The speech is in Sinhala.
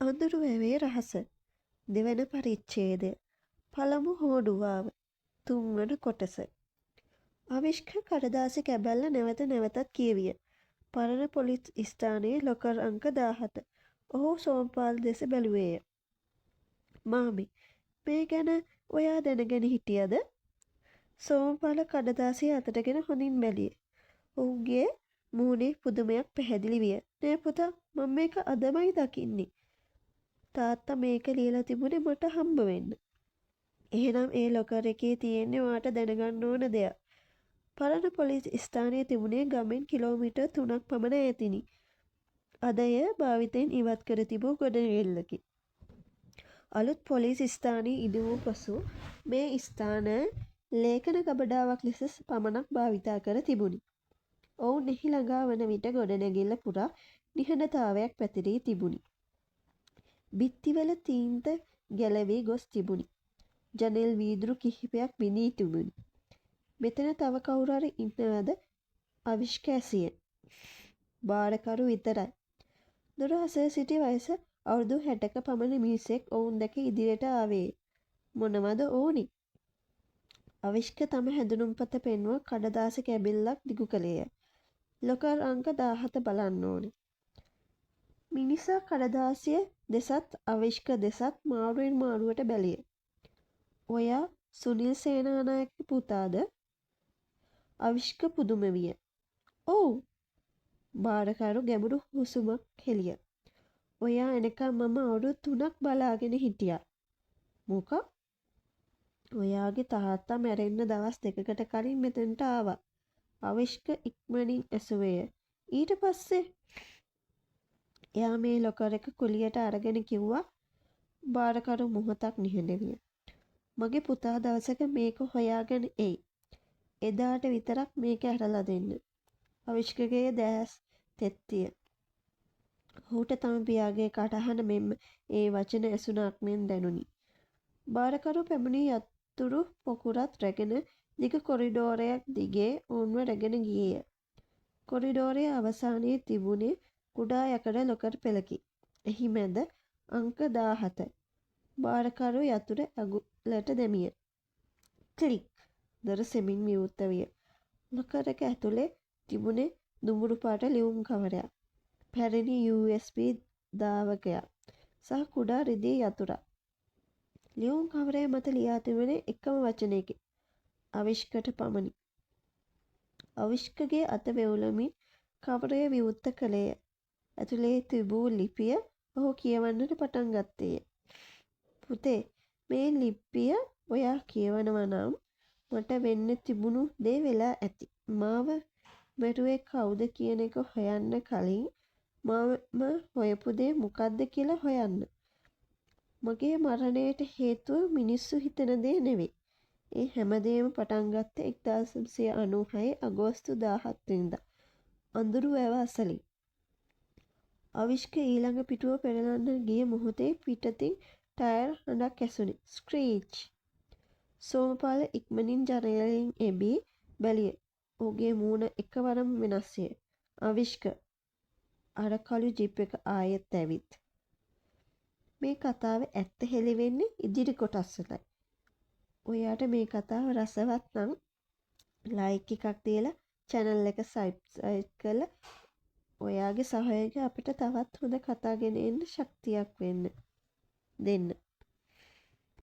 අඳුරු වැවේ රහස. දෙවන පරිච්ඡේදය. පළමු හෝඩුවාව. තුන්වන කොටස. අවිෂ්ක කඩදාසි කැබැල්ල නැවත නැවතත් කියවිය. පරණ පොලිස් ස්ථානයේ ලොකර් අංක 17. ඔහු සෝම්පාල් දෙස බැලුවේය. මාමි, මේ ගැන ඔයා දැනගෙන හිටියද? සෝම්පාල කඩදාසිය අතටගෙන හොඳින් බැලියේ. ඔහුගේ මූණේ පුදුමයක් පැහැදිලි විය. නෑ පුතා, මම මේක අදමයි දකින්නේ. තාත්තා මේක ලියලා තිබුණේ මට හම්බ වෙන්න. එහෙනම් ඒ ලොකර් එකේ තියෙන්නේ ඔයාට දැනගන්න ඕන දෙයක්. පරණ පොලිස් ස්ථානයේ තිබුණේ ගමෙන් කිලෝමීටර් 3ක් පමණ ඈතිනි. අද එය භාවිතයෙන් ඉවත් කර තිබූ ගොඩනැගිල්ලකි. අලුත් පොලිස් ස්ථානයේ ඉදි වූ පසු මේ ස්ථාන ලේඛන ගබඩාවක් ලෙස පමණක් භාවිතා කර තිබුණි. ඔවුන් එහි ළඟා වන විට ගොඩනැගිල්ල පුරා නිහඬතාවයක් පැතිරී තිබුණි. බිත්තිවල තීන්ත ගැලවී ගොස් තිබුණි. ජනෙල් වීදුරු කිහිපයක් බිඳී තිබුණි. මෙතන තව කවුරු හරි ඉන්නවද? අවිෂ්ක ඇසිය. බාරකරු විතරයි. දොර අසල සිටි වයස අවුරුදු 60ක පමණ මිනිසෙක් ඔවුන් දැක ඉදිරියට ආවේ. මොනවද ඕනි? අවිෂ්ක තම හැඳුනුම්පත පෙන්ව කඩදාසි කැබිල්ලක් දිගු කළේය. ලොකර් අංක 17 බලන්න ඕනේ. මිනිසා කඩදාසිය දෙසත් අවිෂ්ක දෙසත් මාරුවෙන් මාරුවට බැලිය. ඔයා සුනිල් සේනානායකගේ පුතාද? අවිෂ්ක පුදුම විය. ඔව්. බාරකරු ගැඹුරු හුස්මක් හෙළිය. ඔයා එනකම් මම අවුරුදු 3ක් බලාගෙන හිටියා. මොකක්? ඔයාගේ තාත්තා මැරෙන්න දවස් 2කට කලින් මෙතනට ආවා. අවිෂ්ක ඉක්මනින් ඇසුවේය. ඊට පස්සේ එයා මේ ලොකර් එක කුලියට අරගෙන කිව්වා. බාරකරු මොහොතක් නිහඬ විය. මගේ පුතා දවසක මේක හොයාගෙන එයි. එදාට විතරක් මේක ඇරලා දෙන්න. අවිෂ්කගේ දැස් තෙත්තිය. ඔහුට තම පියාගේ කටහඬ මෙන්ම ඒ වචන ඇසුණක් මෙන් දැනුනි. බාරකරු පැමිණි යතුරු පොකුරත් රැගෙන දිග කොරිඩෝරයක් දිගේ ඔවුන්ව රැගෙන ගියේය. කොරිඩෝරයේ අවසානයේ තිබුණේ කුඩා යකඩ ලොකර් පෙළකි. එහි මැද අංක 17. බාරකරු යතුර ඇඟිල්ලට දැමිය. ක්ලික්. දොර සෙමින් විවෘත විය. ලොකර් එක ඇතුලේ තිබුණේ දුඹුරු පාට ලියුම් කවරයක්, පැරණි USB දාවකයක් සහ කුඩා රිදී යතුරක්. ලියුම් කවරය මත ලියා තිබුණේ එකම වචනයකින් අවිෂ්කට පමණි. අවිෂ්කගේ අත වෙවුලමින් කවරය විවෘත කළේය. ඇතුලේ තිබූ ලිපිය ඔහු කියවන්නට පටන් ගත්තේය. පුතේ, මේ ලිපිය ඔයා කියවනවා නම් මට වෙන්න තිබුණු දේ වෙලා ඇති. මාව මැරුවේ කවුද කියන එක හොයන්න කලින් මම හොයපු දේ මොකක්ද කියලා හොයන්න. මගේ මරණයට හේතුව මිනිස්සු හිතන දේ නෙවෙයි. ඒ හැමදේම පටන් ගත්තේ 1996 අගෝස්තු 17 වෙනිදා අඳුරු වැව අසලින්. අවිෂ්ක ඊළඟ පිටුව පෙරලන්න ගිය මොහොතේ පිටතින් ටයර් හඬක් ඇසුණි. ස්ක්‍රීච්. සෝමපාල ඉක්මනින් ජනේලයෙන් එබී බැලිය. ඔහුගේ මූණ එකවරම වෙනස් විය. අවිෂ්ක. අර කළු ජිප් එක ආයෙත් ඇවිත්. මේ කතාවේ ඇත්ත හෙළි වෙන්නේ ඉදිරි කොටස් වලයි. ඔයාට මේ කතාව රසවත් නම් ලයික් එකක් දීලා channel එක subscribe කරලා ඔයාගේ සහයෝගය අපිට තවත් හොඳ කතා ගෙන එන්න ශක්තියක් දෙන්න.